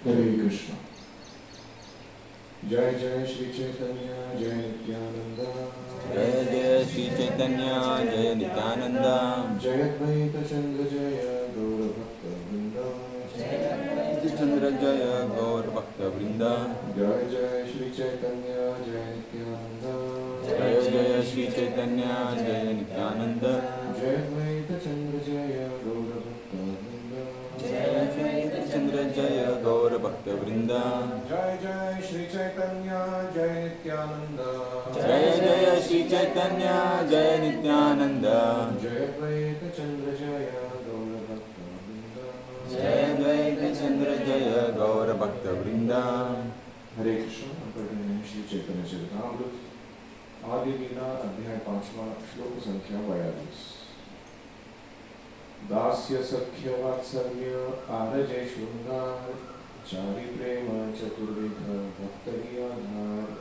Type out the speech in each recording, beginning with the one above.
हरे कृष्ण। जय जय श्री चैतन्य जय नित्यानंद। जय जय श्री चैतन्य जय नित्यानंद। जय अद्वैत चंद्र जय गौर भक्त वृंद। जय अद्वैत चंद्र जय गौर भक्त वृंद। जय जय श्री चैतन्य जय नित्यानंद। जय जय श्री चैतन्य जय नित्यानंद। जय अद्वैत चंद्र जय गौर भक्त वृंद। जय अद्वैत चंद्र जय गौर भक्त वृंद। जय जय श्री चैतन्य जय नित्यानंद। जय जय श्री चैतन्य जय नित्यानंद। जय अद्वैत चंद्र जय गौर भक्त वृंद। जय अद्वैत चंद्र जय गौर भक्त वृंद। हरे कृष्ण। श्री चैतन्य चरितामृत आदि लीला अध्याय 5वां श्लोक संख्या 42। दास्य सख्य वात्सल्य आरजे शृंगार चारि प्रेम चतुर्विध भक्त आधार।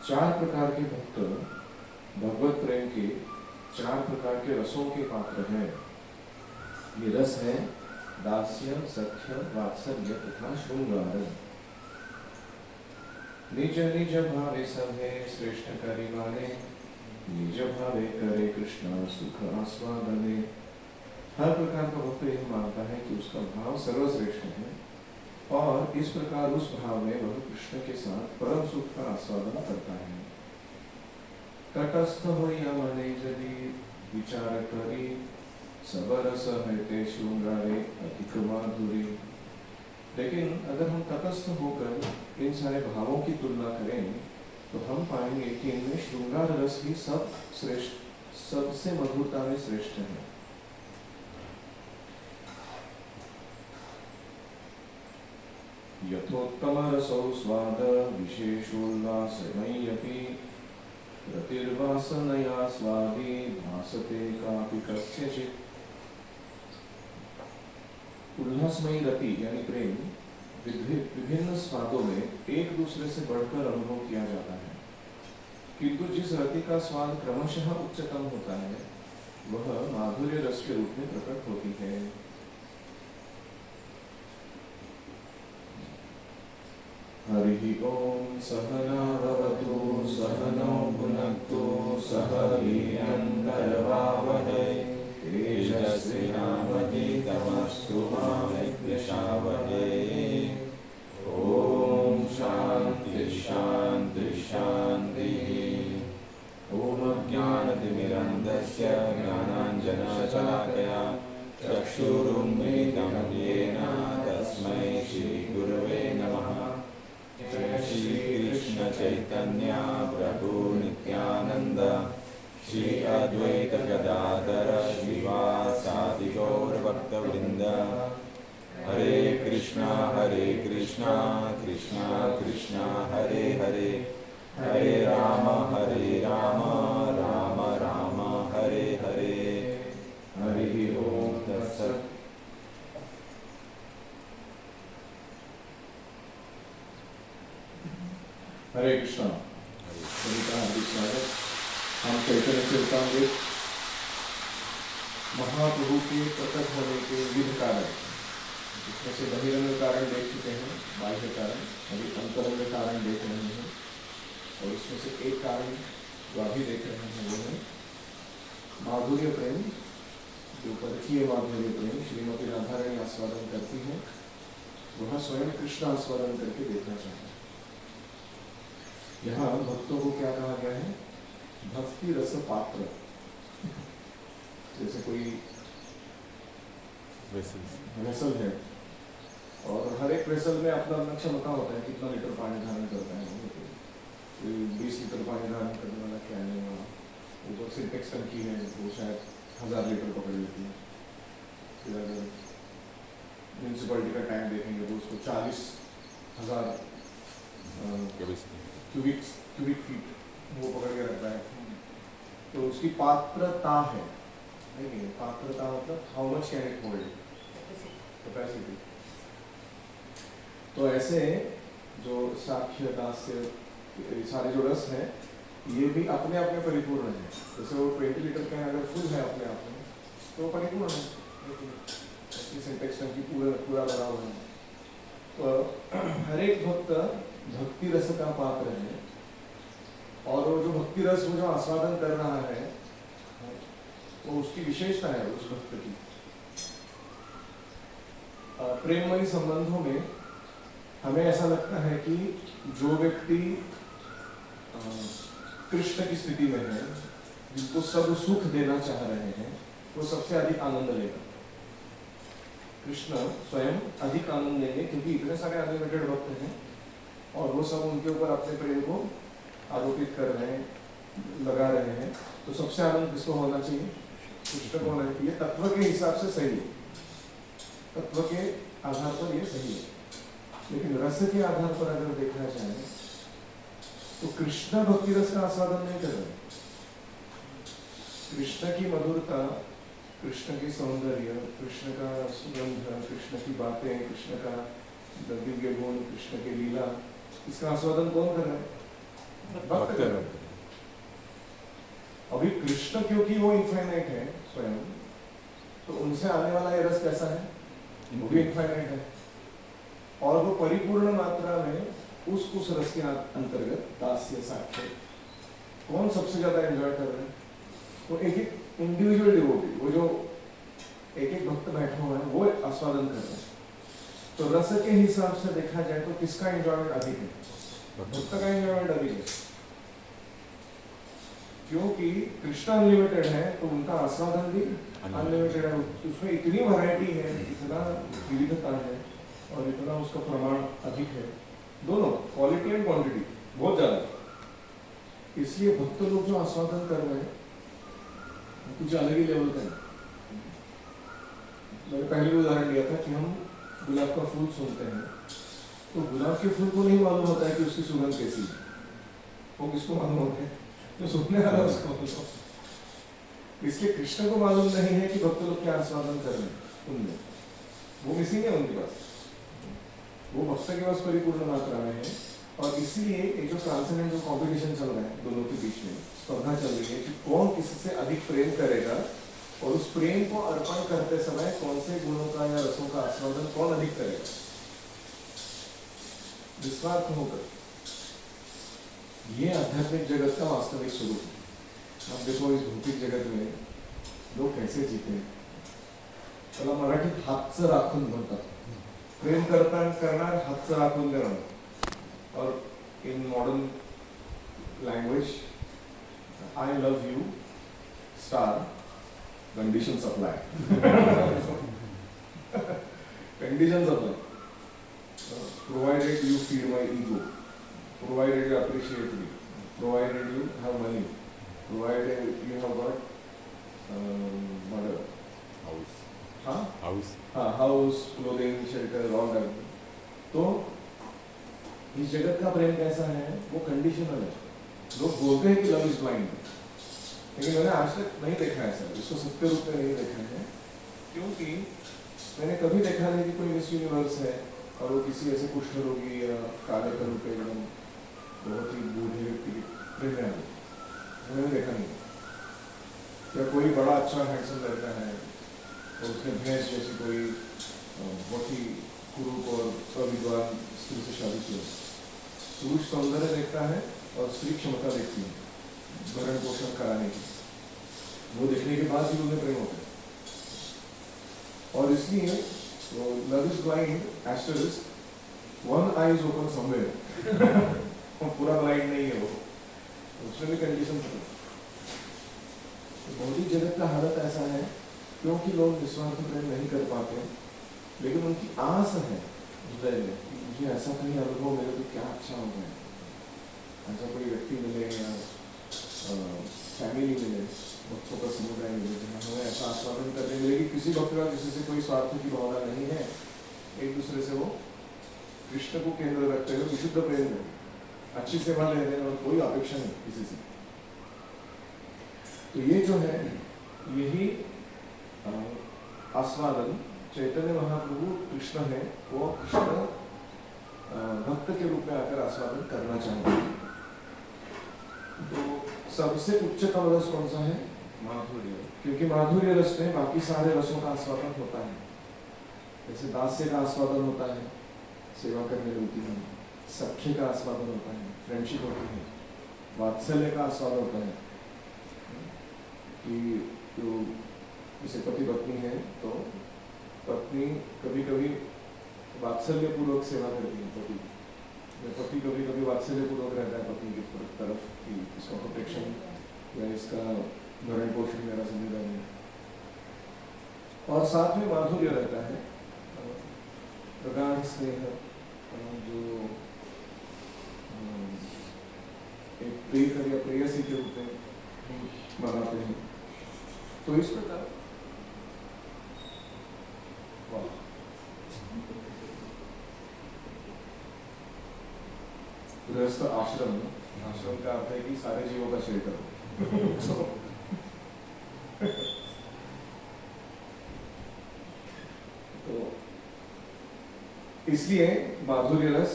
4 प्रकार के भक्त भगवत प्रेम के 4 प्रकार के रसों के पात्र हैं। ये रस है दास्य सख्य वात्सल्य तथा शृंगार। निज निज भावे सभे श्रेष्ठ करिवाने निज भावे करे कृष्ण सुख आस्वादने। हर प्रकार का भक्त यह मानता है कि उसका भाव सर्वश्रेष्ठ है और इस प्रकार उस भाव में वह कृष्ण के साथ परम सुख का आस्वादन करता है। तटस्थ होइया मने यदि विचार करी सबरस है शृंगारे अधिक माधुरी। लेकिन अगर हम तटस्थ होकर इन सारे भावों की तुलना करें तो हम पाएंगे कि इनमें शृंगार रस ही सबसे मधुरता में श्रेष्ठ है। यथोत्तमरसौ स्वाद विशेषोल्लासमय्यपि रतिर्वासनया स्वादी भासते कापि कस्यचित्। उल्लासमयी रति यानी प्रेम विभिन्न स्वादों में एक दूसरे से बढ़कर अनुभव किया जाता है, किंतु जिस रति का स्वाद क्रमशः उच्चतम होता है वह माधुर्य रस के रूप में प्रकट होती है। हरि ओम सहना भवतु सहनौ भुनक्तु सह वीर्यं करवावहै तेजस्विनावधीतमस्तु मा विद्विषावहै। ओम शांति शांति शांतिः। ओम ज्ञानतिमिरन्धस्य ज्ञानाञ्जनशलाकया चक्षुरुन्मीलितं येन तस्मै श्रीगुरवे नमः। जय श्री कृष्ण चैतन्य प्रभु नित्यानंद श्री अद्वैत गदाधर श्रीवासादि गौर भक्तवृंद। हरे कृष्णा कृष्णा कृष्णा हरे हरे, हरे राम राम राम हरे हरे। हरि ओम तत्सत्। हरे कृष्णा। सभी का हार्दिक स्वागत। हम चैतन्य चरितामृत महाप्रभु के प्रकट होने के विविध कारण, जिसमें से बहिरंग कारण देख चुके हैं, बाह्य कारण, अभी अंतरंग कारण देख रहे हैं, और इसमें से एक कारण जो अभी देख रहे हैं वो है माधुर्य प्रेम, जो परकीय माधुर्य प्रेम श्रीमती राधा रानी आस्वादन करती है, वह स्वयं कृष्ण आस्वादन करके देखना चाहिए। यहाँ भक्तों को क्या कहा गया है? भक्ति रस पात्र। जैसे कोई वेसल है और हर एक वेसल में अपना अपना क्षमता होता है, कितना लीटर पानी धारण करता है। कोई 20 लीटर पानी धारण करने वाला क्या है, वो तो सिंटेक्स टंकी है, वो शायद 1000 लीटर पकड़ लेती है। फिर अगर म्यूनसिपलिटी का टैंक देखेंगे तो उसको 40,000 क्यूबिक फीट वो पकड़ के रखता है। तो उसकी पात्रता है, नहीं है? पात्रता मतलब how much can it hold, capacity. तो ऐसे जो साक्ष्य दास्य सारे जो रस है ये भी अपने आप में परिपूर्ण है। जैसे वो 20 लीटर कैन अगर फुल है अपने आप में तो वो परिपूर्ण है, सिंटेक्स टंकी पूरा भरा हुआ है। तो हर एक भक्त भक्ति रस का पात्र है, और वो जो भक्ति रस वो जो आस्वादन कर रहा है वो उसकी विशेषता है उस भक्त की। प्रेममयी संबंधों में हमें ऐसा लगता है कि जो व्यक्ति कृष्ण की स्थिति में है, जिनको सब सुख देना चाह रहे हैं, वो सबसे अधिक आनंद लेगा। कृष्ण स्वयं अधिक आनंद लेंगे, क्योंकि इतने सारे अनलिमिटेड भक्त हैं और वो सब उनके ऊपर अपने प्रेम को आरोपित कर रहे हैं, लगा रहे हैं। तो सबसे आनंद किसको होना चाहिए? कृष्ण को होना चाहिए। तत्व के हिसाब से सही है, तत्व के आधार पर ये सही है, लेकिन रस के आधार पर अगर देखना चाहें तो कृष्ण भक्ति रस का आस्वादन नहीं कर रहे। कृष्ण की मधुरता, कृष्ण की सौंदर्य, कृष्ण का सुगंध, कृष्ण की बातें, कृष्ण का दिव्य गुण, कृष्ण की लीला, इसका आस्वादन कौन कर रहा है? भक्त कर रहे। अभी कृष्ण क्योंकि वो इनफाइनाइट है स्वयं, तो उनसे आने वाला ये रस कैसा है? वो भी इनफाइनाइट है, और वो परिपूर्ण मात्रा में उस रस के अंतर्गत दास्य साक्ष्य कौन सबसे ज्यादा एंजॉय कर रहे हैं? वो एक एक इंडिविजुअल डिवोटी, वो जो एक एक भक्त बैठा हुआ है वो आस्वादन कर रहे हैं। तो रस के हिसाब से देखा जाए तो किसका एंजॉयमेंट अधिक है? भक्त का एंजॉयमेंट अधिक है, क्योंकि कृष्ण अनलिमिटेड है तो उनका आस्वादन भी अनलिमिटेड है। उसमें इतनी वैरायटी है, इतना विविधता है, और इतना उसका प्रमाण अधिक है, दोनों क्वालिटी एंड क्वांटिटी बहुत ज्यादा। इसलिए भक्त लोग जो आस्वादन कर रहे हैं कुछ अलग ही लेवल का है। मैंने पहले भी उदाहरण दिया था कि हम गुलाब का फूल सुनते हैं तो गुलाब के फूल को नहीं मालूम होता है कि उसकी सुगंध कैसी है, वो किसको मालूम होता है? जो सुनने वाला उसको मालूम। इसलिए कृष्ण को मालूम नहीं है कि भक्त लोग क्या आस्वादन कर रहे हैं उनमें, वो मिसिंग है उनके पास, वो भक्त के पास परिपूर्ण मात्रा में है। और इसलिए ये जो ट्रांसेंडेंट जो कॉम्पिटिशन चल रहा है दोनों के बीच में, स्पर्धा चल रही है कि कौन किससे अधिक प्रेम करेगा, और उस प्रेम को अर्पण करते समय कौन से गुणों का या रसों का आस्वादन कौन अधिक करेगा, निस्वार्थ होकर। ये आध्यात्मिक जगत का वास्तविक स्वरूप है। आप देखो इस भौतिक जगत में लोग कैसे जीते हैं। त्याला मराठीत हातचं राखून म्हणतात, प्रेम करणार हातचं राखून करणं, और in modern language I love you star conditions apply. Conditions apply, provided you feed my ego, provided you appreciate me, provided you have money, provided you have got house, clothing, shelter, all that. तो इस जगत का प्रेम कैसा है, वो conditional है। लोग बोलते हैं कि लव इज ब्लाइंड, लेकिन मैंने आज तक नहीं देखा है सर, इसको सत्य रूप में नहीं देखा है, क्योंकि मैंने कभी देखा नहीं कि कोई मिस यूनिवर्स है और वो किसी ऐसे कुष्ठ रोगी या काले कलर पे एकदम बहुत ही बूढ़े व्यक्ति के प्रेम में आ गई, मैंने देखा नहीं। या कोई बड़ा अच्छा हैंडसम लड़का है और उसने भैंस जैसी कोई बहुत ही कुरूप और अविद्वान स्त्री से शादी की, पुरुष सौंदर्य देखता है और स्त्री क्षमता देखती है भरण पोषण कराने की, वो देखने के बाद ही उन्हें प्रेम होता है। और इसलिए love is blind asterisk, one I is open somewhere, पूरा ब्लाइंड नहीं है वो, उसमें भी कंडीशन है। भौतिक जगत का हालत ऐसा है क्योंकि लोग निस्वार्थ प्रेम नहीं कर पाते, लेकिन उनकी आस है हृदय में कि मुझे ऐसा कहीं अनुभव मिले तो क्या अच्छा होगा, ऐसा कोई व्यक्ति मिले या फैमिली मिले, भक्तों का समुदाय मिले जहाँ हमें ऐसा आस्वादन करने मिलेगी, किसी भक्त का किसी से कोई स्वार्थ की भावना नहीं है, एक दूसरे से वो कृष्ण को केंद्र रखते हुए विशुद्ध प्रेम में अच्छी सेवा ले रहे हैं और कोई अपेक्षा नहीं किसी से। तो ये जो है यही आस्वादन चैतन्य महाप्रभु कृष्ण है, वो कृष्ण भक्त के रूप में आकर आस्वादन करना चाहते हैं। तो सबसे उच्चतम रस कौन सा है? माधुर्य, क्योंकि माधुर्य रस में बाकी सारे रसों का आस्वादन होता है। जैसे दास्य का आस्वादन होता है, सेवा करने मिलती है, सख्य का आस्वादन होता है, फ्रेंडशिप होती है, वात्सल्य का आस्वादन होता है कि जो जैसे पति पत्नी है तो पत्नी कभी कभी वात्सल्य पूर्वक सेवा करती है, पति कभी कभी वात्सल्य पूर्वक रहता है पत्नी की तरफ कि इसका प्रोटेक्शन या इसका भरण पोषण मेरा जिम्मेदारी है। और साथ में माधुर्य रहता है, प्रगाढ़ स्नेह जो एक प्रियकर या प्रेयसी के रूप में मनाते हैं। तो इस प्रकार गृहस्थ आश्रम, आश्रम का अर्थ है कि सारे जीवों का शेयर करो। तो इसलिए माधुर्य रस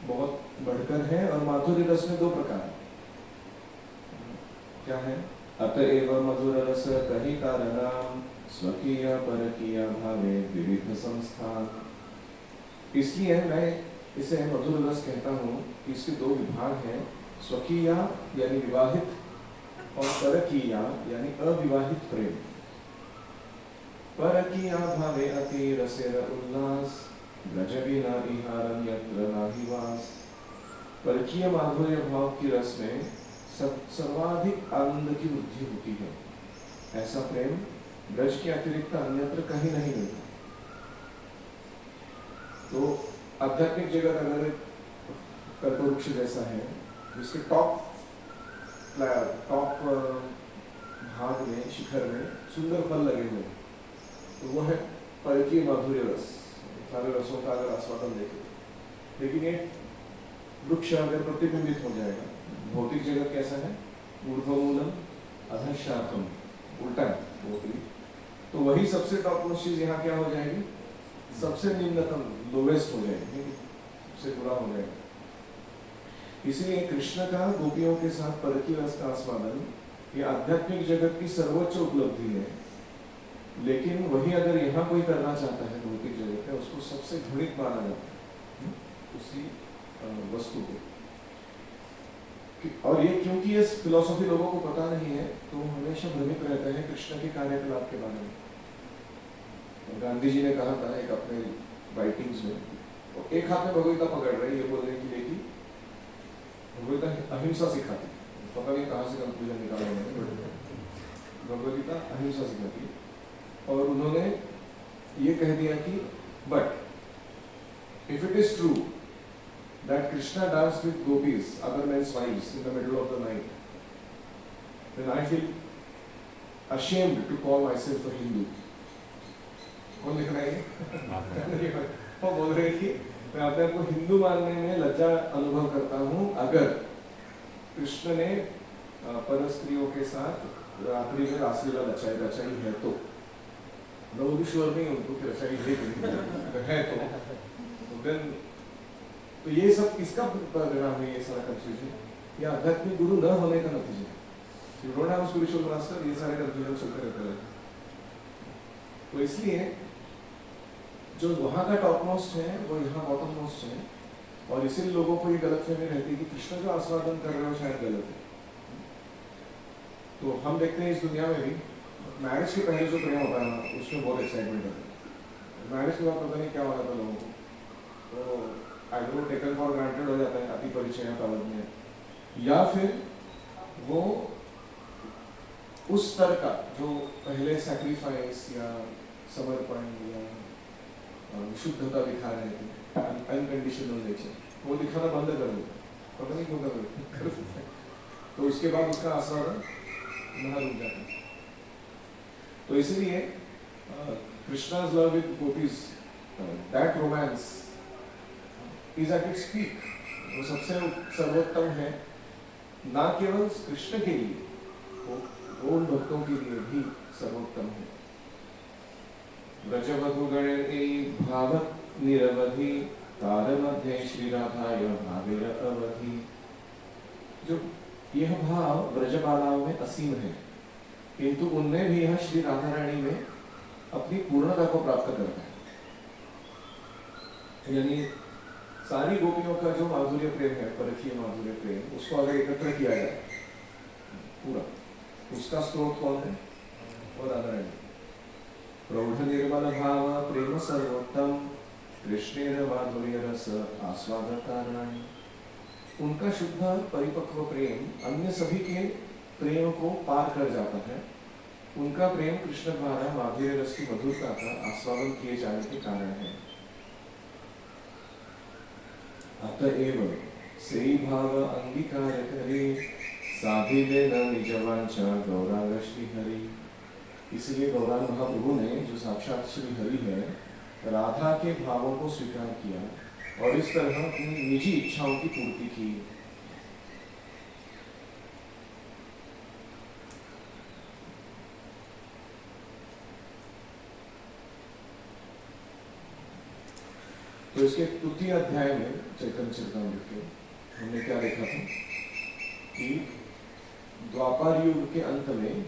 बहुत बढ़कर है, और माधुर्य रस में दो प्रकार है। क्या है? अतएव मधुर रस कही कारणम स्वकीय परकीय भावे विविध संस्थान। इसलिए मैं इसे मधुर रस कहता हूँ कि इसके दो विभाग हैं, स्वकीय यानी विवाहित और परकीय यानी अविवाहित प्रेम। परकीय भावे अति रसेर उल्लास ब्रज बिना विहारं यत्र नाहि वास। परकीय माधुर्य भाव की रस में सर्वाधिक आनंद की वृद्धि होती है। ऐसा प्रेम ब्रज के अतिरिक्त अन्यत्र कहीं नहीं मिलता। तो आध्यात्मिक जगत अगर कल्पवृक्ष जैसा है, जिसके टॉप भाग में, शिखर में सुंदर फल लगे हुए, तो वो है परकीय माधुर्य रस। सारे रसों का अगर आस्वादन देखें, लेकिन ये वृक्ष अगर प्रतिबिंबित हो जाएगा, भौतिक जगत कैसा है, ऊर्ध्वमूलम अधःशाखम, उल्टा है भौतिक, तो वही सबसे टॉप मोस्ट चीज यहाँ क्या हो जाएगी, सबसे निम्नतम, लोवेस्ट हो जाएगी, सबसे बुरा हो जाएगा। इसलिए कृष्ण का गोपियों के साथ परकीय रस का आस्वादन ये आध्यात्मिक जगत की सर्वोच्च उपलब्धि है, लेकिन वही अगर यहाँ कोई करना चाहता है भौतिक जगत में, उसको सबसे घृणित माना जाता है उसी वस्तु को। और ये क्योंकि ये फिलॉसफी लोगों को पता नहीं है, तो हमेशा भ्रमित रहते हैं कृष्ण के कार्यकलाप के बारे में। गांधी जी ने कहा था एक अपने राइटिंग्स में, तो एक हाथ में भगवगीता पकड़ रहे, ये बोलने के लिए कि भगवगीता अहिंसा सिखाती, पता नहीं कहाँ से कंक्लूजन निकाला उन्होंने, भगवगीता अहिंसा सिखाती, और उन्होंने ये कह दिया कि but if it is true that Krishna danced with gopis, other men's wives, in the middle of the night, then I feel ashamed to call myself a Hindu. कौन लिख रहा है? वो बोल रहे कि मैं अपने आप को हिंदू मानने में लज्जा अनुभव करता हूँ अगर कृष्ण ने पर स्त्रियों के साथ रात्रि में रासलीला रचाई है तो। मैं वो भी श्योर नहीं हूँ कि रचाई है तो then तो ये सब किसका परिणाम है, ये सारा कंफ्यूजन, ये आध्यात्मिक गुरु न होने का नतीजा है। डोंट हैव स्पिरिचुअल मास्टर, ये सारे कंफ्यूजन चलते रहते हैं। तो इसलिए जो वहाँ का टॉप मोस्ट है वो यहाँ बॉटम मोस्ट है, और इसीलिए लोगों को ये गलतफहमी रहती है कि कृष्ण जो आस्वादन कर रहे हो शायद गलत है। तो हम देखते हैं इस दुनिया में भी मैरिज के पहले जो प्रेम होता है ना, उसमें बहुत एक्साइटमेंट होता है। मैरिज के बाद पता नहीं क्या हो जाता है लोगों को, तो I don't know, taken for granted हो जाता है अति परिचय काल में, या फिर वो उस स्तर का जो पहले सैक्रिफाइस या समर्पण या शुद्धता दिखा रहे थे, अनकंडीशनल नेचर, वो दिखाना बंद कर दो, पता नहीं क्यों कर देते, तो उसके बाद उसका आस्वादन वहाँ रुक जाता है। तो इसलिए कृष्णा's love with gopis, that romance is at its peak, वो सबसे सर्वोत्तम है, ना केवल कृष्ण के लिए, वो उन भक्तों के लिए भी सर्वोत्तम है। व्रजवधूगणे भावत निरवधि तार मध्य श्री राधाय भावेर अवधि। जो यह भाव व्रजबालाओं में असीम है, किंतु उनमें भी यह श्री राधा रानी में अपनी पूर्णता को प्राप्त करता है। यानी सारी गोपियों का जो माधुर्य प्रेम है, परखीय माधुर्य प्रेम, उसको अगर एकत्र किया जाए पूरा, उसका स्रोत कौन है, वो राधा रानी। प्रौढ़ निर्मल भाव प्रेम सर्वोत्तम कृष्णेर माधुर्य रस आस्वाद कारणानि। उनका शुद्ध परिपक्व प्रेम अन्य सभी के प्रेम को पार कर जाता है। उनका प्रेम कृष्ण द्वारा माधुर्य रस की मधुरता का आस्वादन किए जाने के कारण है। अतएव से भाव अंगीकार करे साधिले न निज वांछा गौरांग श्री हरि। इसलिए गौरांग महाप्रभु ने, जो साक्षात श्री हरि है, राधा के भावों को स्वीकार किया और इस तरह अपनी निजी इच्छाओं की पूर्ति की। तो इसके तृतीय अध्याय में चैतन्य चरितामृत के हमने क्या देखा था कि द्वापर युग के अंत में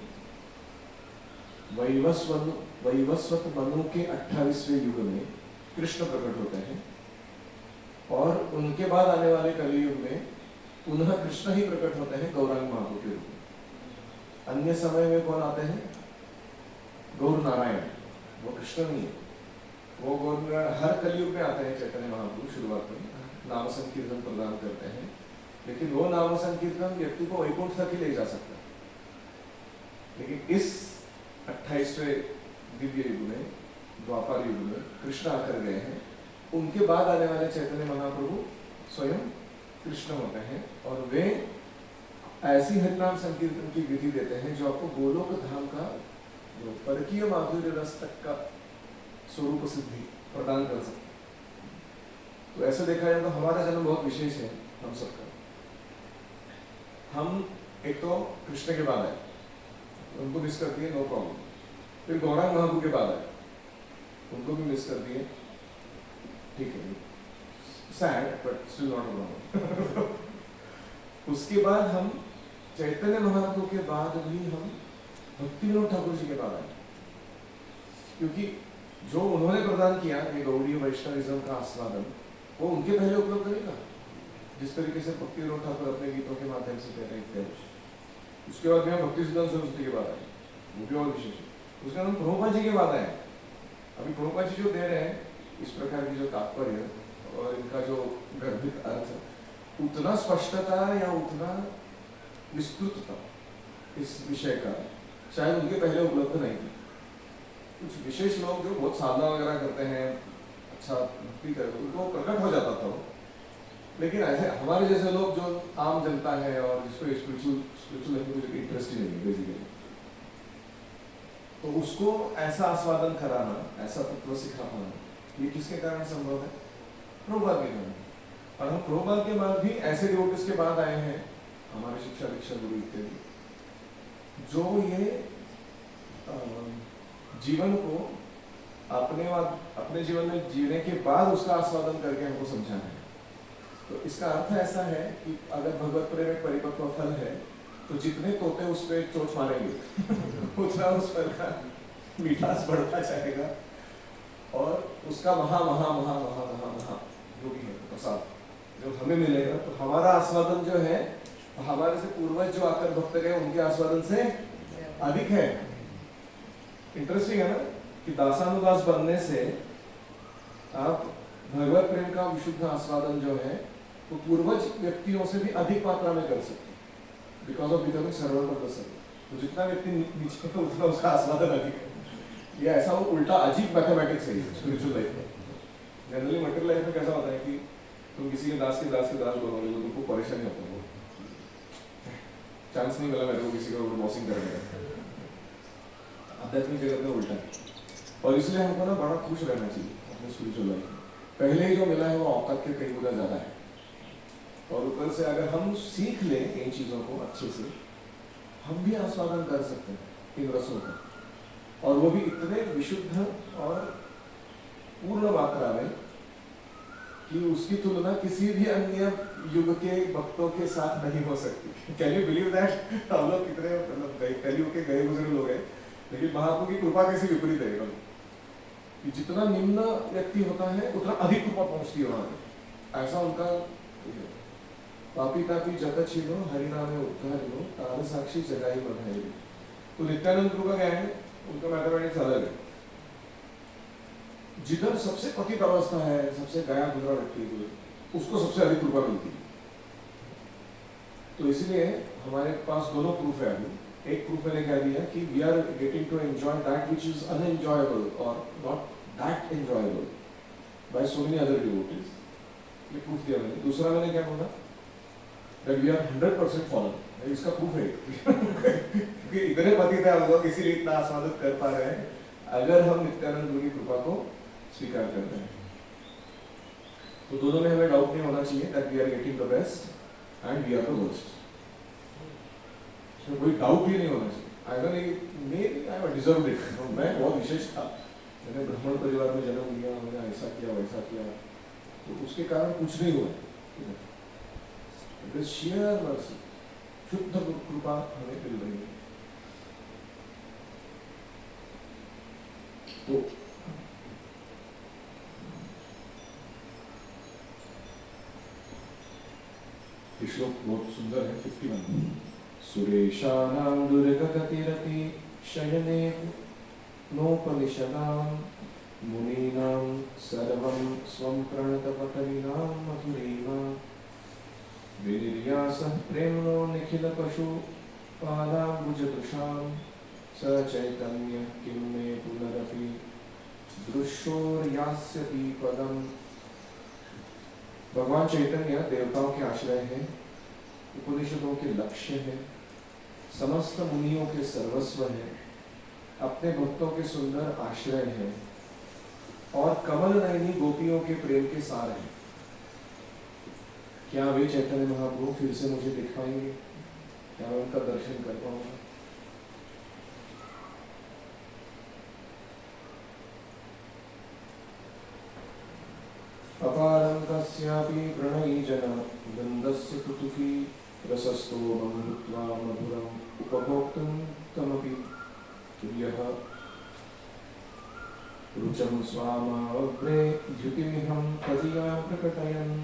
वैवस्वत मनु के 28वें युग में कृष्ण प्रकट होते हैं, और उनके बाद आने वाले कलियुग में पुनः कृष्ण ही प्रकट होते हैं गौरांग महाप्रभु के रूप में। अन्य समय में कौन आते हैं? गौर नारायण, वो कृष्ण नहीं है, वो गौर नारायण हर कलियुग में आते हैं। चैतन्य महाप्रभु शुरुआत में नाम संकीर्तन प्रदान करते हैं, लेकिन वो नाम संकीर्तन व्यक्ति को वैकुंठ तक ही ले जा सकता है। लेकिन इस 28वें दिव्य युग में, द्वापर युग में कृष्ण आकर गए हैं। उनके बाद आने वाले चैतन्य महाप्रभु स्वयं कृष्ण होते हैं, और वे ऐसी हरिनाम संकीर्तन की विधि देते हैं जो आपको गोलोक धाम का परकीय माधुर्य रस तक का स्वरूप सिद्धि प्रदान कर सकते हैं। तो ऐसे देखा जाए तो हमारा जन्म बहुत विशेष है हम सबका। हम एक तो कृष्ण के बाद आए, उनको मिस करती है, नो प्रॉब्लम। फिर गौरांग महाप्रभु के बाद आए, उनको भी मिस करती है, ठीक है, sad but still not a problem. उसके बाद हम चैतन्य महाप्रभु के बाद भी हम भक्ति विनोद ठाकुर जी के बाद आए, क्योंकि जो उन्होंने प्रदान किया ये गौड़ीय वैष्णविज्म का आस्वादन, वो उनके पहले उपलब्ध नहीं था। जिस तरीके से भक्ति विनोद ठाकुर अपने गीतों के माध्यम से कह रहे थे, उसके बाद में हम भक्ति सिद्धांत सरस्वती के बाद आए, वो भी और विशेष है। उसके बाद हम प्रभुपाद जी के बाद आए। अभी प्रभुपाद जी जो दे रहे हैं इस प्रकार की जो तात्पर्य और इनका जो गर्भित अर्थ, उतना स्पष्टता या उतना विस्तृतता इस विषय का शायद उनके पहले उपलब्ध नहीं थी। कुछ विशेष लोग जो बहुत साधना वगैरह करते हैं, अच्छा भक्ति करते, उनको प्रकट हो जाता था वो। लेकिन ऐसे हमारे जैसे लोग जो आम जनता है और जिसको स्पिरिचुअल कुछ इंटरेस्ट ही नहीं है बेसिकली, तो उसको ऐसा आस्वादन कराना, ऐसा तत्व सिखा पाना, ये किसके कारण संभव है? प्रभुपाद के कारण। और हम प्रभुपाद के बाद भी ऐसे डिवोटीज के बाद आए हैं, हमारे शिक्षा दीक्षा गुरु इत्यादि, जो ये जीवन को अपने जीवन में जीने के बाद उसका आस्वादन करके हमको समझाना है। तो इसका अर्थ ऐसा है कि अगर भगवत प्रेम एक परिपक्व फल है, तो जितने तोते उस पर चोट मारेंगे उतना उस फल का मिठास बढ़ता जाएगा और उसका महा महा महा महा महा महा जो भी है प्रसाद जो हमें मिलेगा, तो हमारा आस्वादन जो है हमारे से पूर्वज जो आकर भक्त गए उनके आस्वादन से अधिक है। इंटरेस्टिंग है ना कि दासानुदास बनने से आप भगवत प्रेम का विशुद्ध आस्वादन जो है वो पूर्वज व्यक्तियों से भी अधिक मात्रा में कर सकते हैं, because of becoming server for the server. तो जितना व्यक्ति नीचे है उतना उसका आस्वादन अधिक है। ये ऐसा वो उल्टा अजीब मैथमेटिक्स है स्पिरिचुअल लाइफ में। जनरली मटेरियल लाइफ में कैसा होता है कि तुम किसी के दास बोलोगे तो तुमको परेशानी होता है, चांस नहीं मिला मेरे को किसी का बॉसिंग करने का। आध्यात्मिक जगत में उल्टा है और इसलिए हमको ना बड़ा खुश रहना चाहिए अपने स्पिरिचुअल लाइफ में। पहले ही जो मिला है वो औकात के कई गुना ज्यादा है, और ऊपर से अगर हम सीख लें इन चीजों को अच्छे से, हम भी आस्वादन कर सकते हैं इन रसों का, और वो भी इतने विशुद्ध और पूर्ण मात्रा में कि उसकी तुलना किसी भी अन्य युग के भक्तों के साथ नहीं हो सकती। Can you believe that? हम लोग कितने मतलब कलयुग के गए गुजरे लोग हैं, लेकिन महाप्रभु की कृपा कैसे विपरीत है कि जितना निम्न व्यक्ति होता है उतना अधिक कृपा पहुंचती है वहां पे। ऐसा उनका पापी तापी जगत छिलो हरिनामे उद्धारिलो तार साक्षी जगाई बधाई। तो नित्यानंद प्रभु का क्या है, उनका मैथमेटिक्स अलग है। जिधर सबसे पतित अवस्था है, सबसे गया गुजरा व्यक्ति, उसको सबसे अधिक कृपा मिलती है। तो इसलिए हमारे पास दोनों प्रूफ है अभी। एक प्रूफ मैंने कह दिया कि we are getting to enjoy that which is unenjoyable और not that enjoyable by so many other devotees. ये प्रूफ दिया मैंने। दूसरा मैंने क्या बोला, दैट वी आर 100% फॉलन। इसका प्रूफ है कि इतने पतित है हम लोग, इसीलिए इतना आस्वादित कर पा रहे हैं अगर हम नित्यानंद गुरु की कृपा को स्वीकार करते हैं। तो दोनों में हमें डाउट नहीं होना चाहिए that we are getting the best and we are the worst. कोई डाउट ही नहीं होना चाहिए। ऐसा नहीं आई डिजर्व इट, मैं बहुत विशेष था, मैंने ब्राह्मण परिवार में जन्म लिया, मैंने ऐसा किया वैसा किया, तो उसके कारण कुछ नहीं हुआ। शेयर मर्सी, शुद्ध कृपा हमें मिल रही है। तो श्लोक बहुत सुंदर है। 51 सुरेशानां दुर्गतिरति शयने नोपनिषदां मुनीनां सर्वं स्वं प्रणतपटलिनां मधुरीणां विनिर्यासः प्रेम्णो निखिलपशु पादाम्बुजदृशां स चैतन्य किं मे पुनरपि दृश्योर्यास्यति पदम्। भगवान चैतन्य देवताओं के आश्रय है, उपनिषदों के लक्ष्य है, समस्त मुनियों के सर्वस्व है, अपने भक्तों के सुंदर आश्रय है और कमल नयनी गोपियों के प्रेम के सार है। क्या वे चैतन्य महाप्रभु फिर से मुझे दिखाएंगे? क्या मैं उनका दर्शन कर पाऊंगा? अपारं कस्यापि प्रणयीजना गन्धस्य कुतुकी रसस्तो मधुत्वा मधुरम् उपभोक्तुं तमपि तुल्यः रुचं स्वामावग्रे द्युतिमिहं तदिया प्रकटयन्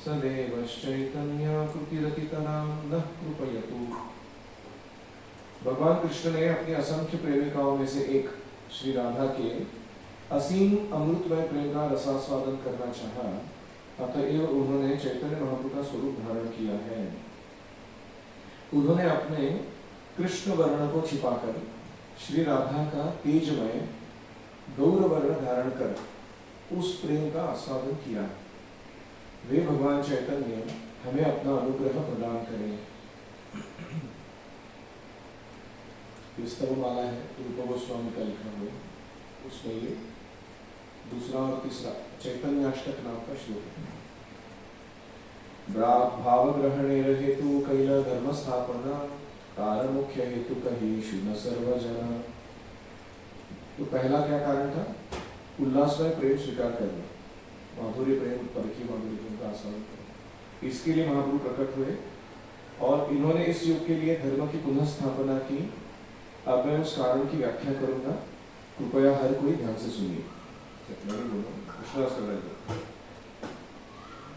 सदैवश्चैतन्यकृतिरतितरां नः कृपयतु। भगवान कृष्ण ने अपनी असंख्य प्रेमिकाओं में से एक श्री राधा के असीम अमृतमय प्रेम का रसास्वादन करना चाहा, अतएव उन्होंने चैतन्य महाप्रभु का स्वरूप धारण किया है। उन्होंने अपने कृष्ण वर्ण को छिपाकर श्री राधा का तेजमय गौर वर्ण धारण कर उस प्रेम का आस्वादन किया। वे भगवान चैतन्य हमें अपना अनुग्रह प्रदान करें। स्तवमाला है रूप गोस्वामी का लिखा हुआ, उसमें ये दूसरा और तीसरा चैतन्याष्टक नाम का श्लोक है। भाव ग्रहणे हेतु कैल धर्म स्थापना कारण मुख्य हेतु कही शुन सर्वजना। तो पहला क्या कारण था? उल्लासमय प्रेम स्वीकार करना, माधुर्य प्रेम परखी माधुर्य प्रेम का आस्वादन करना। इसके लिए महाप्रभु प्रकट हुए और इन्होंने इस युग के लिए धर्म की पुनः स्थापना की। अब मैं उस कारण की व्याख्या करूंगा, कृपया हर कोई ध्यान से सुनिए।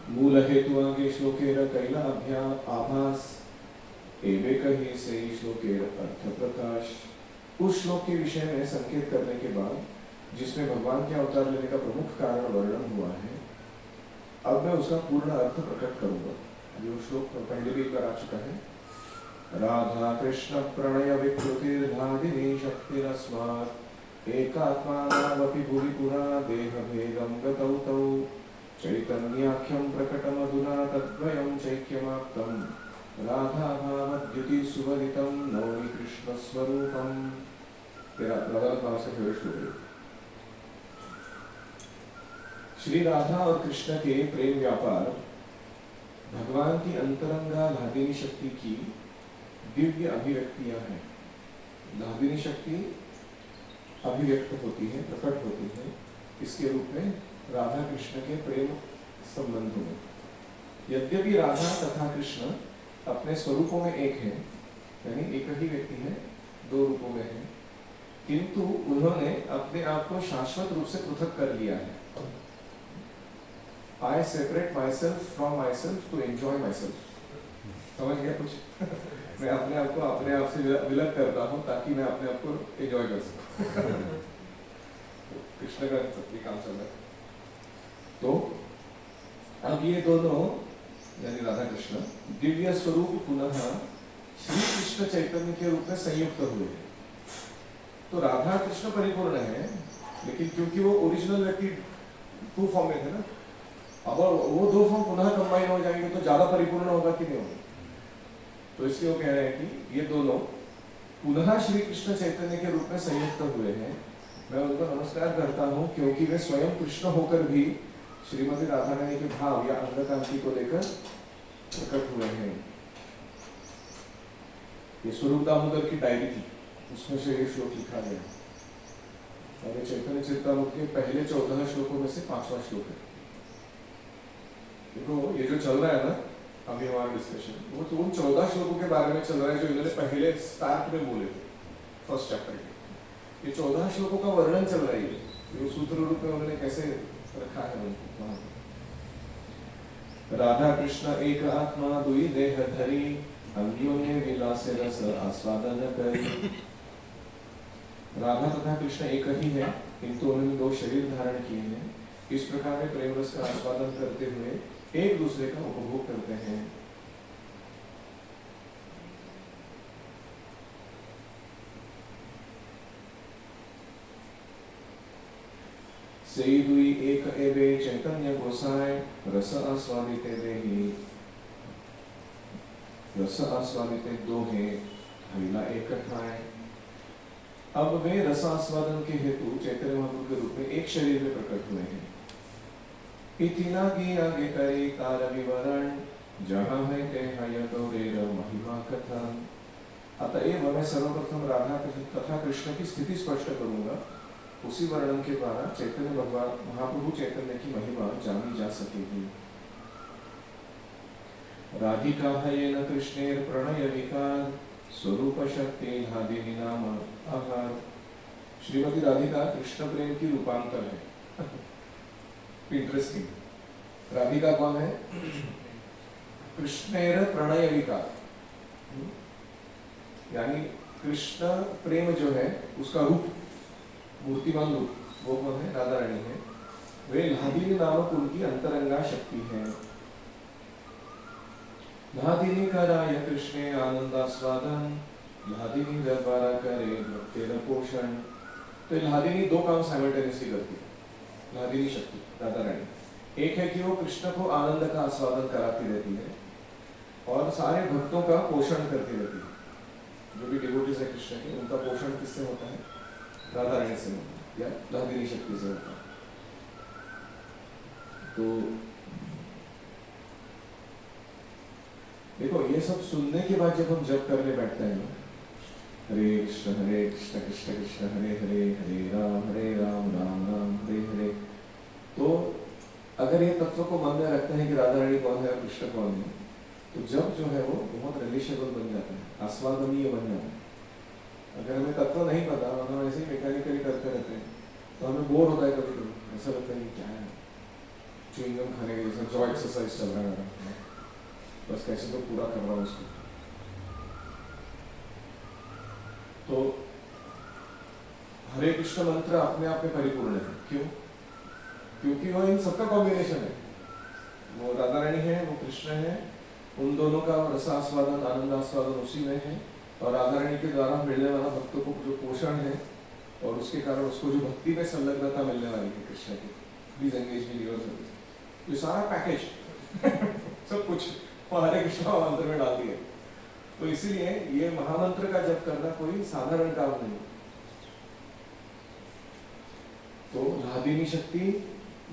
मूल हेतु आगे श्लोकेर कैला अभ्या आभास एवे कही से श्लोकेर अर्थ प्रकाश। उस श्लोक के विषय में संकेत करने के बाद जिसमें भगवान के अवतार लेने का प्रमुख कारण वर्णन हुआ है, अब मैं उसका पूर्ण अर्थ प्रकट करूंगा। जो श्लोक पहले भी एक बार आ चुका है। राधा कृष्ण प्रणय विकृतिर्धादिनी शक्तिरस्मात् एकात्मानावपि भुवि पुरा देहभेदं गतौ तौ चैतन्याख्यं प्रकटमधुना तद्वयं चैक्यमाप्तं राधा भावद्युति सुवदितं नौमि कृष्णस्वरूपम्। श्री राधा और कृष्ण के प्रेम व्यापार भगवान की अंतरंगा लादिनी शक्ति की दिव्य अभिव्यक्तियां हैं। लादिनी शक्ति अभिव्यक्त होती है, प्रकट होती है इसके रूप में राधा कृष्ण के प्रेम संबंधों में। यद्यपि राधा तथा कृष्ण अपने स्वरूपों में एक है, यानी एक ही व्यक्ति है, दो रूपों में है, किंतु उन्होंने अपने आप को शाश्वत रूप से पृथक कर लिया है। I separate myself from myself to enjoy myself। समझ गया कुछ? मैं अपने आप से विलग करता हूँ ताकि मैं अपने आप को एंजॉय कर सकूं। कृष्ण का काम चल रहा है। तो अब ये दोनों यानी राधा कृष्ण दिव्य स्वरूप पुनः श्री कृष्ण चैतन्य के रूप में संयुक्त हुए हैं। तो राधा कृष्ण परिपूर्ण है, लेकिन क्योंकि वो ओरिजिनल व्यक्ति टू फॉर्म में थे ना, अब वो दो फॉर्म पुनः कंबाइन हो जाएंगे तो ज्यादा परिपूर्ण होगा कि नहीं होगा। तो इसलिए वो कह रहे हैं कि ये दोनों पुनः श्री कृष्ण चैतन्य के रूप में संयुक्त हुए हैं। मैं उनको नमस्कार करता हूँ क्योंकि वे स्वयं कृष्ण होकर भी श्रीमती राधा रानी के भाव या अंग कांति को लेकर प्रकट हुए हैं। ये स्वरूप दामोदर की डायरी थी, उसमें से ये श्लोक लिखा गया और ये चैतन्य चरितामृत के पहले 14 श्लोकों में से 5वां श्लोक है। देखो ये जो चल रहा है ना अभी हमारा डिस्कशन, वो तो उन 14 श्लोकों के बारे में चल रहा है जो इन्होंने पहले स्टार्ट में बोले थे फर्स्ट चैप्टर के। ये 14 श्लोकों का वर्णन चल रहा है, ये सूत्र रूप में उन्होंने कैसे रखा है उनको। राधा कृष्ण एक आत्मा दुई देह धरी अन्योन्य विलासे रस आस्वादन करी। राधा तथा कृष्ण एक ही है, किंतु उन्होंने 2 शरीर धारण किए हैं। इस प्रकार वे प्रेम रस का आस्वादन करते हुए एक दूसरे का उपभोग करते हैं। से दुई एक एवे चैतन्य गोसाय रस आस्वादिते देहि रस आस्वादिते दो है हरिला एक ठाए। अब वे रस आस्वादन के हेतु चैतन्य महाप्रभु के रूप में एक शरीर में प्रकट हुए हैं। इतना की आगे करे कार विवरण जहाँ है ते हय गौरेर महिमा कथा। अतएव मैं सर्वप्रथम राधा तथा कृष्ण की स्थिति स्पष्ट करूंगा, उसी वर्णन के द्वारा चैतन्य भगवान महाप्रभु चैतन्य की महिमा जानी जा सकेगी। राधिका हयेन कृष्णेर प्रणय विकार स्वरूप शक्ति धादिनी नाम आहार। श्रीमती राधिका कृष्ण प्रेम की रूपांतर है। इंटरेस्टिंग। राधिका कौन है? कृष्णेर प्रणय विकार, यानी कृष्ण प्रेम जो है उसका रूप, मूर्तिमान रूप, वो कौन है? राधा रानी है। वे लादिनी नामक उनकी अंतरंगा शक्ति है। लादिनी कराय कृष्णे आनंदास्वादन, लादिनी द्वारा करे भक्तेर पोषण। तो लादिनी दो काम साइमल्टेनियसली करती है। लादिनी शक्ति राधा रानी, एक है कि वो कृष्ण को आनंद का आस्वादन कराती रहती है और सारे भक्तों का पोषण करती रहती है। जो भी डिवोटीज है कृष्ण के, उनका पोषण किससे होता है? राधा रानी से होता है या लादिनी शक्ति से होता है। तो देखो, ये सब सुनने के बाद जब हम जप करने बैठते हैं ना, हरे कृष्ण कृष्ण कृष्ण हरे हरे, हरे राम राम राम हरे हरे, तो अगर ये तत्व को मन में रखते हैं कि राधा रानी कौन है और कृष्ण कौन है, तो जब जो है वो बहुत रिलेशेबल बन जाता है, आस्वादनीय बन जाता है। अगर हमें तत्व नहीं पता और हम ऐसे ही मैकेनिकली करते रहते हैं तो हमें बोर होता है कभी कभी। ऐसा लगता है कि क्या है, च्युइंगम खाने के जैसा जॉ एक्सरसाइज चल रहा है, बस कैसे तो पूरा कर रहा हूँ उसको। तो हरे कृष्ण मंत्र अपने आप में परिपूर्ण है। क्यों? क्योंकि वो इन सबका कॉम्बिनेशन है। वो राधा रानी है, वो कृष्ण है, उन दोनों का रसास्वादन आनंदास्वादन उसी में है, और राधा रानी के द्वारा मिलने वाला भक्तों को जो पोषण है और उसके कारण उसको जो भक्ति में संलग्नता मिलने वाली है कृष्ण की, please engage me your service, ये सारा पैकेज सब कुछ हरे कृष्ण मंत्र में डाल दिया। तो इसीलिए ये महामंत्र का जप करना कोई साधारण काम नहीं। तो लादिनी शक्ति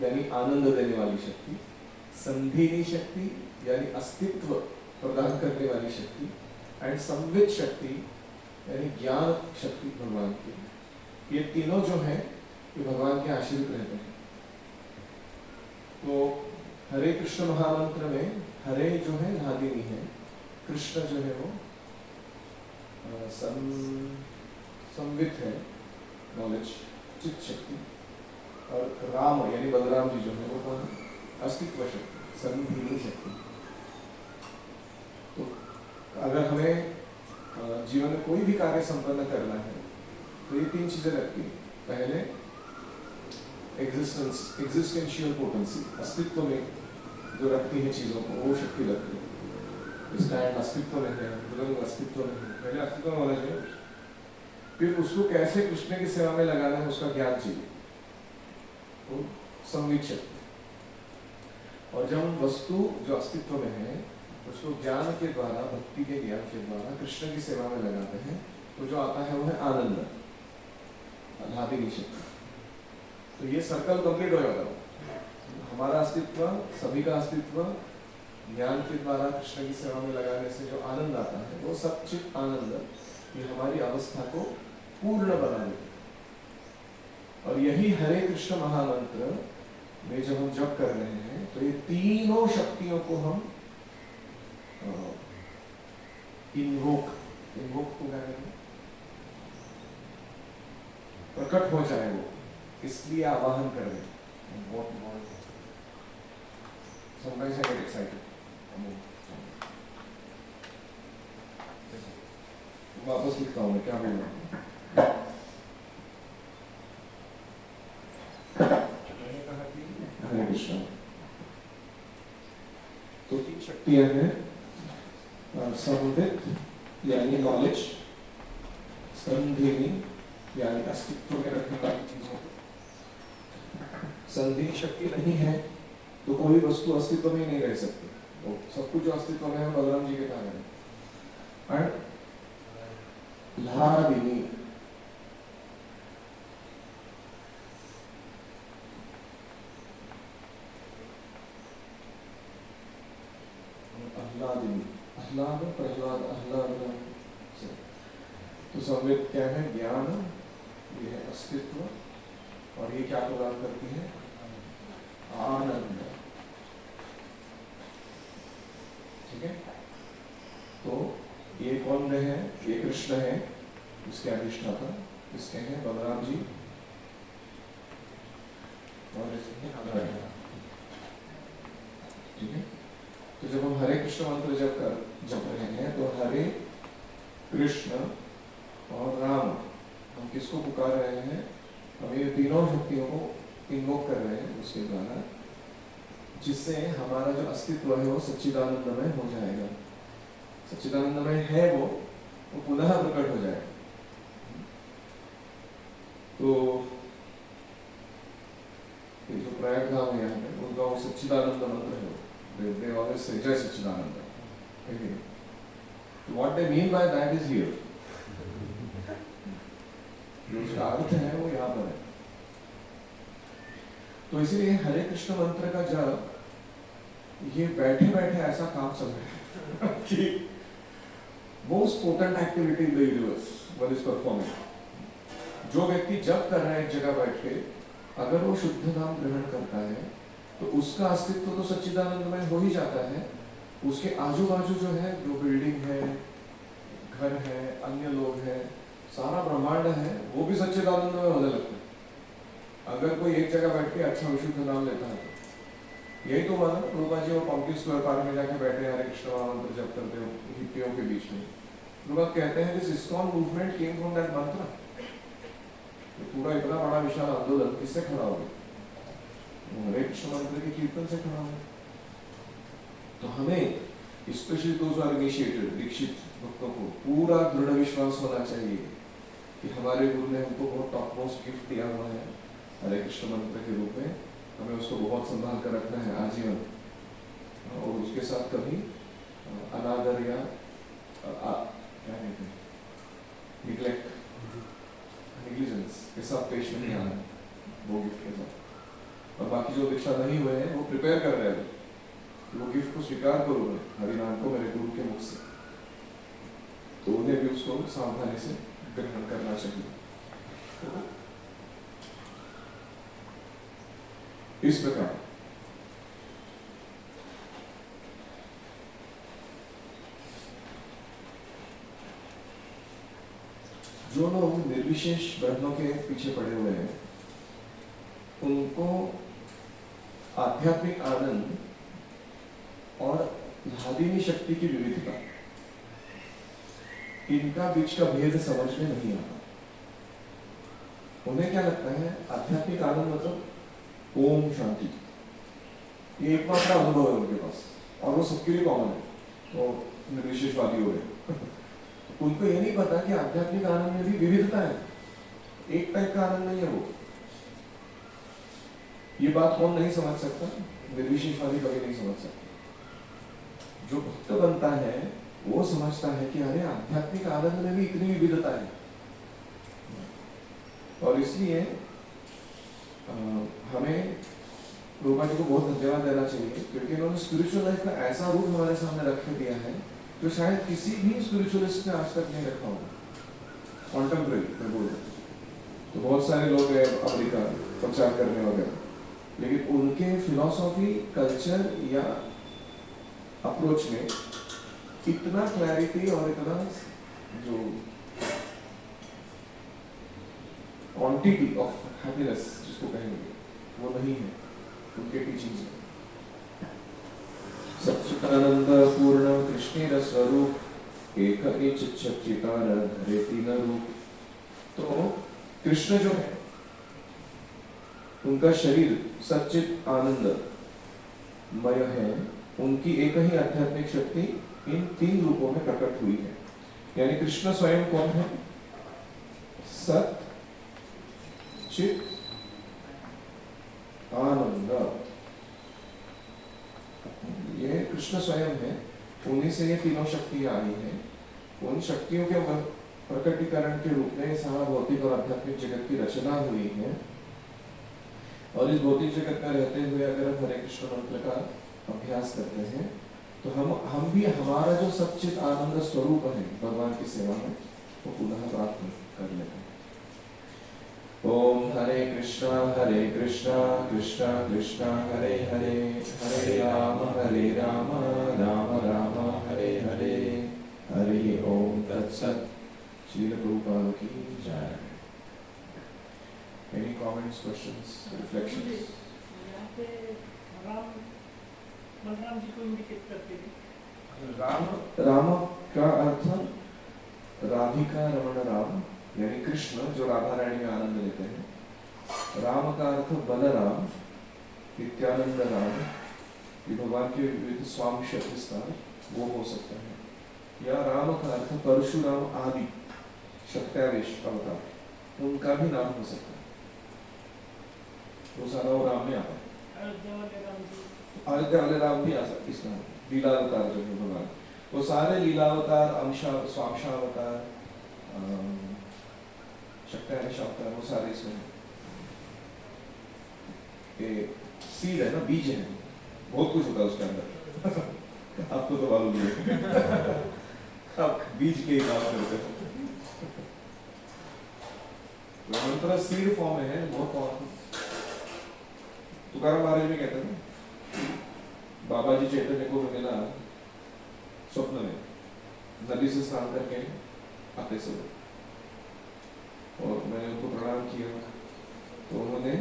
यानी आनंद देने वाली शक्ति, संधिनी शक्ति यानी अस्तित्व प्रदान करने वाली शक्ति, एंड संवित शक्ति यानी ज्ञान शक्ति भगवान की, ये तीनों जो है ये भगवान के आश्रित रहते हैं। तो हरे कृष्ण महामंत्र में हरे जो है लादिनी है, कृष्ण जो है वो संवित है, नॉलेज चित्त शक्ति, और राम यानी बलराम जी जो है वो कौन है? अस्तित्व शक्ति, संधिनी शक्ति। तो अगर हमें जीवन में कोई भी कार्य संपन्न करना है तो ये तीन चीजें लगती हैं। पहले एग्जिस्टेंशियल पोटेंसी, अस्तित्व में जो रखती है चीजों को, वो शक्ति लगती है। स्टैंड अस्तित्व में है, बुजुर्ग अस्तित्व में है, पहले अस्तित्व में होना चाहिए। फिर उसको कैसे कृष्ण की सेवा में लगाना है उसका ज्ञान चाहिए, तो संवित शक्ति। और जब वस्तु जो अस्तित्व में है उसको ज्ञान के द्वारा, भक्ति के ज्ञान के द्वारा कृष्ण की सेवा में लगाते हैं, तो जो आता है वो है आनंद, लादिनी शक्ति। तो ये सर्कल कंप्लीट हो जाता है। हमारा अस्तित्व, सभी का अस्तित्व ज्ञान के द्वारा कृष्ण की सेवा में लगाने से जो आनंद आता है वो सच्चित आनंद, ये हमारी अवस्था को पूर्ण बना देता। और यही हरे कृष्ण महामंत्र में जब हम जप कर रहे हैं तो ये तीनों शक्तियों को हम इन्वोक को क्या कहते हैं? प्रकट हो जाए वो, इसलिए आवाहन कर रहे हैं। Sometimes I get excited. वापस लिखता हूँ मैं क्या बोल रहा हूँ। हरे कृष्ण। तो तीन शक्तियां हैं, संवित यानी नॉलेज, संधिनी यानी अस्तित्व में रखने वाली चीजों, संधि शक्ति नहीं है तो कोई वस्तु अस्तित्व में ही नहीं रह सकती। तो सब कुछ जो अस्तित्व में है बलराम जी के कारण है। और लादिनी आह्लादनम। तो संवेद क्या है? ज्ञान, ये है अस्तित्व, और ये क्या प्रदान करती है? आनंद। ठीक है? तो ये कौन है? ये कृष्ण है, इसके अधिष्ठाता, इसके हैं बलराम जी, और इसके हैं राधा। ठीक है? तो जब हम हरे कृष्ण मंत्र जप रहे हैं तो हरे कृष्ण और राम, हम किसको पुकार रहे हैं? हम ये तीनों शक्तियों को इन्वोक कर रहे हैं उसके द्वारा, जिससे हमारा जो अस्तित्व है वो सच्चिदानंदमय हो जाएगा। सच्चिदानंदमय है वो पुनः प्रकट हो जाएगा। तो ये जो प्रयाग धाम है यहाँ पे, उनका वो सच्चिदानंद मंत्र है, they always say जय सच्चिदानंद। Okay. So what they mean by that is here. जो उसका अर्थ है वो यहाँ पर है। तो इसीलिए हरे कृष्ण मंत्र का जब ये बैठे बैठे ऐसा काम चल रहा है कि most potent activity in the universe one is performing. जो व्यक्ति जब कर रहा है एक जगह बैठ के, अगर वो शुद्ध नाम ग्रहण करता है तो उसका अस्तित्व तो सच्चिदानंदमय हो ही जाता है। उसके आजू बाजू जो है, जो बिल्डिंग है, घर है, अन्य लोग हैं, सारा ब्रह्मांड है, वो भी सच्चिदानंदमय होने लगता है अगर कोई एक जगह बैठ के अच्छा विशुद्ध नाम लेता है। यही तो हुआ ना, प्रभुपा जी और पंक्ति स्क्वायर पार्क में जाके बैठे हरे कृष्ण मंत्र जप करते हो हिप्पियों के बीच में। प्रभुपा कहते हैं this ISKCON movement came from that मंत्र। पूरा इतना बड़ा विशाल आंदोलन किससे खड़ा हो गया? हरे कृष्ण मंत्र के कीर्तन से खड़ा हो। तो हमें स्पेशली दोज आर इनिशिएटेड, दीक्षित भक्तों को पूरा दृढ़ विश्वास होना चाहिए कि हमारे गुरु ने हमको बहुत टॉप मोस्ट गिफ्ट दिया हुआ है हरे कृष्ण मंत्र के रूप में। हमें उसको बहुत संभाल कर रखना है आजीवन, और उसके साथ कभी अनादर या क्या कहते हैं, निग्लेक्ट, नेग्लिजेंस के साथ पेश नहीं आना वो गिफ्ट के साथ। और बाकी जो दीक्षा नहीं हुए हैं वो प्रिपेयर कर रहे हैं, वो गिफ्ट को स्वीकार करो मैं हरिनाम को मेरे गुरु के मुख से, तो उन्हें भी उसको सावधानी से ग्रहण करना चाहिए। इस प्रकार जो लोग निर्विशेष ब्रह्म के पीछे पड़े हुए हैं, उनको आध्यात्मिक आनंद और भादिनी शक्ति की विविधता, इनका बीच का भेद समझ में नहीं आता। उन्हें क्या लगता है आध्यात्मिक आनंद मतलब ओम शांति, ये एकमात्र अनुभव है उनके पास, और वो सबके लिए कॉमन है, वो निर्विशेषवादी हो गए। उनको ये नहीं पता कि आध्यात्मिक आनंद में भी विविधता है, एक टाइप का आनंद नहीं है वो। ये बात कौन नहीं समझ सकता? निर्विशेषवादी कभी नहीं समझ सकता। जो भक्त बनता है वो समझता है कि अरे आध्यात्मिक आनंद में भी इतनी विविधता है। और इसलिए हमें प्रभुपाद जी को बहुत धन्यवाद देना चाहिए, क्योंकि इन्होंने स्पिरिचुअल लाइफ का ऐसा रूप हमारे सामने रख दिया है जो शायद किसी भी स्पिरिचुअलिस्ट ने आज तक नहीं रखा होगा। कॉन्टेम्परेरी मैं बोल रहा हूँ, तो बहुत सारे लोग हैं अमेरिका प्रचार करने वगैरह, लेकिन उनके फिलॉसफी, कल्चर या अप्रोच में इतना क्लैरिटी और इतना जो क्वांटिटी ऑफ हैप्पीनेस जिसको कहेंगे वो नहीं है उनके टीचिंग्स में। सच्चिदानंद पूर्ण कृष्ण स्वरूप एक चित्चितार धरे तीन रूप। तो कृष्ण जो है उनका शरीर सच्चित आनंद मय है, उनकी एक ही आध्यात्मिक शक्ति इन तीन रूपों में प्रकट हुई है। यानी कृष्ण स्वयं कौन है? सत चित आनंद, ये कृष्ण स्वयं है। उन्हीं से ये तीनों शक्तियां आई हैं। उन शक्तियों के प्रकटीकरण के रूप में सारा भौतिक और आध्यात्मिक जगत की रचना हुई है। और इस भौतिक जगत में रहते हुए अगर हम हरे कृष्ण मंत्र का अभ्यास करते हैं तो हम भी हमारा जो सच्चित आनंद स्वरूप है भगवान की सेवा में वो पुनः प्राप्त कर लेते हैं। ओम हरे कृष्णा कृष्णा कृष्णा हरे हरे, हरे राम राम राम हरे हरे, हरि ओम तत्सत। श्रील प्रभुपाद की जय। Any comments, questions, reflections? यहाँ पे बलराम जी को इंडिकेट करते हैं। राम का अर्थ राधिका रमण राम, यानी कृष्ण जो राधा रानी में आनंद लेते हैं। राम का अर्थ बलराम, नित्यानंद राम, ये भगवान के विविध स्वामी शक्ति स्थान वो हो सकता है। या राम का अर्थ परशुराम आदि शक्त्यावेश अवतार, उनका भी नाम हो सकता है। वो सारा वो राम में आता है। अयोध्या वाले राम भी आ सकते इस नाम, लीलावतार जो है भगवान, वो सारे लीलावतार, स्वांशावतार, शक्त्यावेश अवतार, वो सारे इसमें सीड है ना, बीज है, बहुत कुछ होता है उसके अंदर। आपको तो मालूम है। आप बीज के ही काम करते हो। मंत्र सीड फॉर्म में है, बहुत पावरफुल। तुकाराम महाराज भी कहते हैं बाबा जी चैतन्य को मिला स्वप्न में, नदी से स्नान करके आते समय, और मैंने उनको प्रणाम किया तो उन्होंने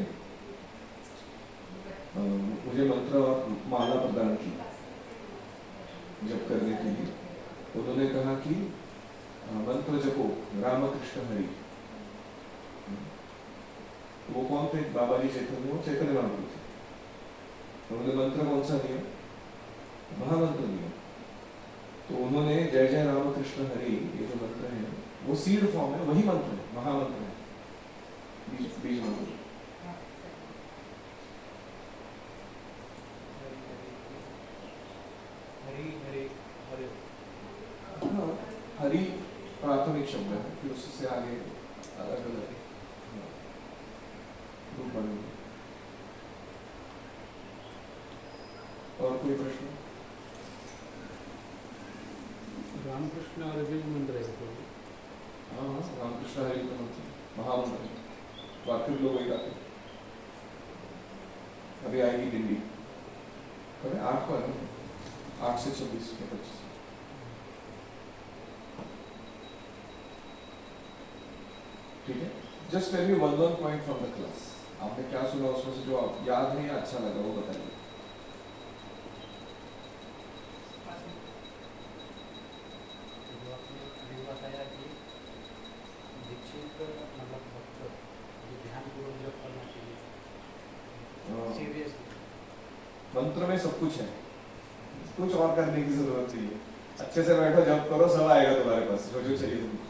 मुझे मंत्र और माला प्रदान की जप करने के लिए। उन्होंने कहा कि मंत्र जपो राम कृष्ण हरि। वो कौन थे? बाबा जी चैतन्य, वो चैतन्य महाप्रभु थे। उन्होंने मंत्र कौन सा दिया? महामंत्र दिया। तो उन्होंने जय जय राम कृष्ण हरि, ये जो मंत्र है वो सीड फॉर्म है, वही मंत्र है, महामंत्र है, बीज मंत्र। हरि प्राथमिक शब्द है, फिर उससे आगे अलग अलग रूप बनेंगे। और कोई प्रश्न? रामकृष्ण और बीज मंत्र है तो हाँ, रामकृष्ण हरि का मंत्र महामंत्र है, बाकी लोग वही गाते। अभी आएगी दिल्ली, कभी 8 को है, 8 से 26 के 25। ठीक है, just tell me one point from the class. आपने क्या सुना उसमें से जो आप याद है या अच्छा लगा वो बताइए। जो आपने अभी बताया कि दीक्षित मतलब भक्त जो ध्यानपूर्वक जप करना चाहिए, सीरियस मंत्र में सब कुछ है, कुछ और करने की जरूरत नहीं है। अच्छे से बैठो, जप करो, सब आएगा तुम्हारे पास, जो जो चाहिए तुमको।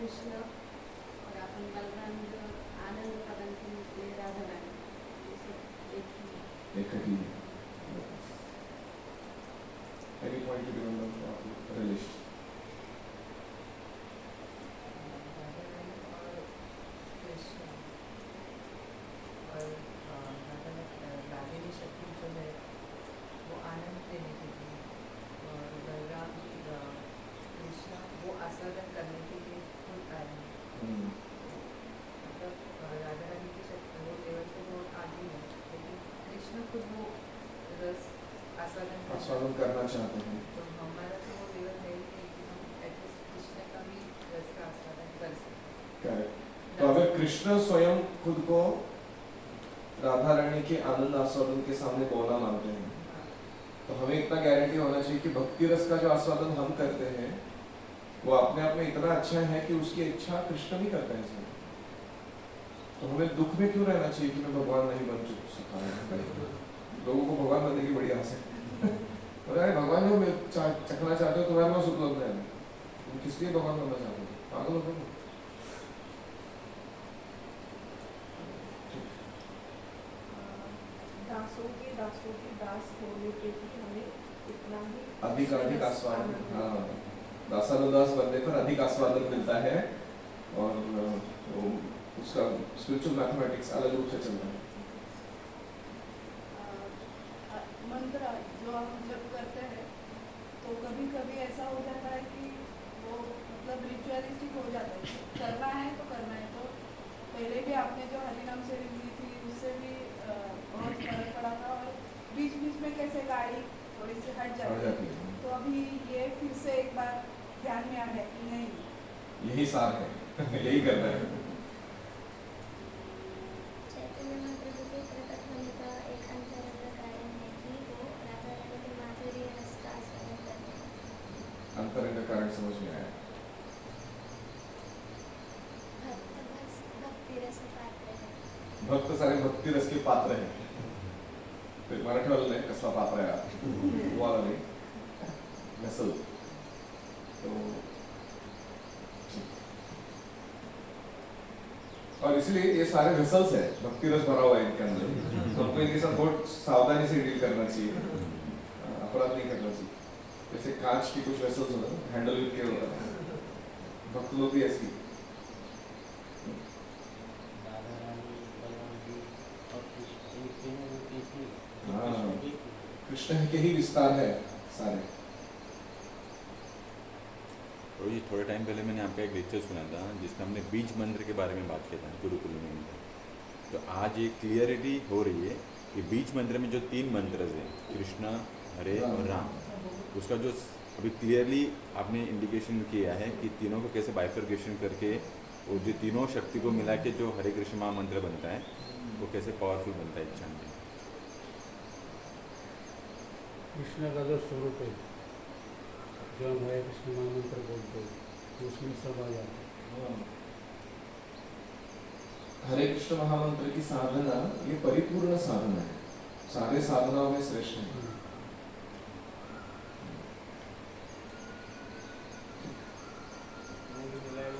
कृष्ण और अपन बलराम जो आनंद प्रदान के लिए राधा रानी, ये सब एक ही है। Any point to remember of relation? Ragini शक्ति जो है वो आनंद देने के लिए, और बलराम कृष्ण वो आस्वादन करने के लिए खुद आए हैं। मतलब राधा रानी की शक्ति वो लेवल से वो आगे है, लेकिन कृष्ण खुद वो रस आस्वादन करना चाहते हैं। तो हमारा तो वो लेवल है ही नहीं कि हम एटलीस्ट कृष्ण का भी रस का आस्वादन कर सकें। करेक्ट। तो अगर कृष्ण स्वयं खुद को राधा रानी के आनंद आस्वादन के सामने बोला मानते हैं, तो हमें इतना गारंटी होना चाहिए कि भक्ति रस का जो आस्वादन हम करते हैं वो अपने आप में इतना अच्छा है कि उसकी इच्छा कृष्ण भी करते हैं इसमें। तो हमें दुख में क्यों रहना चाहिए कि मैं भगवान नहीं बन सका। लोगों को भगवान बनने की बड़ी आस है। अरे भगवान जो चखना चाहते हो तुम्हारे पास उपलब्ध है, तुम किस लिए भगवान बनना चाहते हो? पागल हो तुम। दासों के दास होने के लिए हमें इतना ही अधिक आस्वादन, हाँ, दासानुदास बनने पर अधिक आस्वादन मिलता है। और वो उसका स्पिरिचुअल मैथमेटिक्स अलग रूप से चल रहा है। मंत्र जो हम जब करते हैं तो कभी कभी ऐसा हो जाता है कि वो मतलब रिचुअलिस्टिक हो जाता है, करना है तो करना है। तो पहले भी आपने जो हरिनाम से ली थी उससे भी बहुत फर्क पड़ा था, और बीच बीच में कैसे गाड़ी थोड़ी सी हट जाती है। तो अभी ये फिर से एक बार ध्यान में आ गया कि नहीं, यही सार है यही करना है। चैतन्य महाप्रभु के प्रकट होने का एक अंतरंग कारण है कि वो राधा रानी के माधुर्य रस का आस्वादन करते हैं। अंतरंग कारण समझ में आया। भक्ति रस पात्र है। भक्त सारे भक्ती रस के पात्र हैं। फिर मराठवाले ने कसला पात्र आहे वो वाला नहीं नसल। तो और इसलिए ये सारे वेसल्स है, भक्ति रस भरा हुआ है इनके अंदर। तो हमको इनके साथ बहुत सावधानी से डील करना चाहिए, अपराध नहीं करना चाहिए। जैसे कांच की कुछ वेसल्स होते हैं, हैंडल के होता है, भक्त लोग भी ऐसी। राधा रानी, बलराम जी और कृष्ण, ये तीनों रूप एक ही है। हाँ। कृष्ण एक ही है। कृष्ण के ही विस्तार है सारे। और ये थोड़े टाइम पहले मैंने आपका एक लेक्चर सुना था जिसमें हमने बीज मंत्र के बारे में बात किया था गुरुकुल में। तो आज ये क्लियरिटी हो रही है कि बीज मंत्र में जो 3 मंत्र हैं, कृष्ण, हरे और राम, उसका जो अभी क्लियरली आपने इंडिकेशन किया है कि तीनों को कैसे बाइफर्केशन करके वो जो तीनों शक्ति को मिला के जो हरे कृष्ण महामंत्र बनता है वो कैसे पावरफुल बनता है इच्छा में। कृष्ण का जो स्वरूप है, जो हम हरे कृष्ण महामंत्र बोलते हैं, उसमें सब आ जाता है। हरे कृष्ण महामंत्र की साधना ये परिपूर्ण साधना है, सारे साधनाओं में श्रेष्ठ है।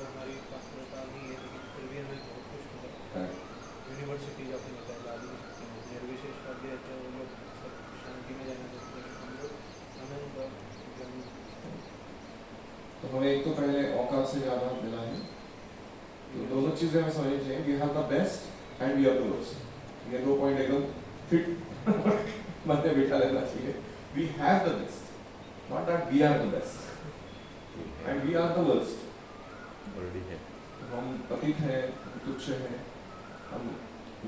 हमारी पात्रता नहीं है, लेकिन फिर भी हमें बहुत कुछ मिला। यूनिवर्सिटीज आपने बताया ला भी नहीं सकते हैं, निर्विशेष वाद्य रहते हैं वो लोग सब शांति में जाना चाहते हैं, हम लोग आनंद और ज्ञान। तो हमें एक तो पहले औकात से ज्यादा मिला है, तो दोनों चीजें हमें समझनी चाहिए। We have the best and we are the worst. ये 2 पॉइंट एकदम फिट मन में बिठा लेना चाहिए। We have the best, not that we are the best and we are the worst. Already है। हम पतित हैं, तुच्छ हैं, हम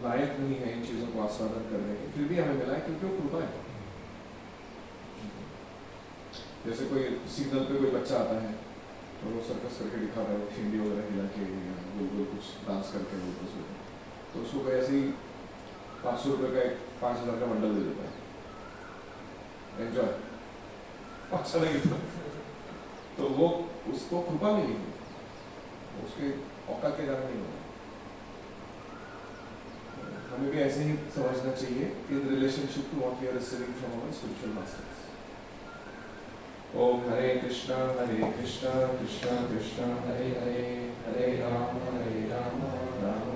लायक नहीं है इन चीजों को आस्वादन करने के, फिर भी हमें मिला है क्योंकि वो कृपा है। जैसे कोई सिग्नल पे कोई बच्चा आता है और वो सर्कस करके दिखा रहा है, खिंडी वगैरह हिला के या गोल गोल कुछ डांस करके बोलते उसको, तो उसको कोई ऐसे ही 500 रुपये का एक 5000 का बंडल दे देता है, एंजॉय, अच्छा लगे तो वो उसको कृपा मिली, उसके औकात के कारण नहीं होगा। हमें भी ऐसे ही समझना चाहिए in relationship to what we are receiving from our spiritual masters. Om Hare Krishna Krishna Krishna Hare Hare, Hare Ram Ram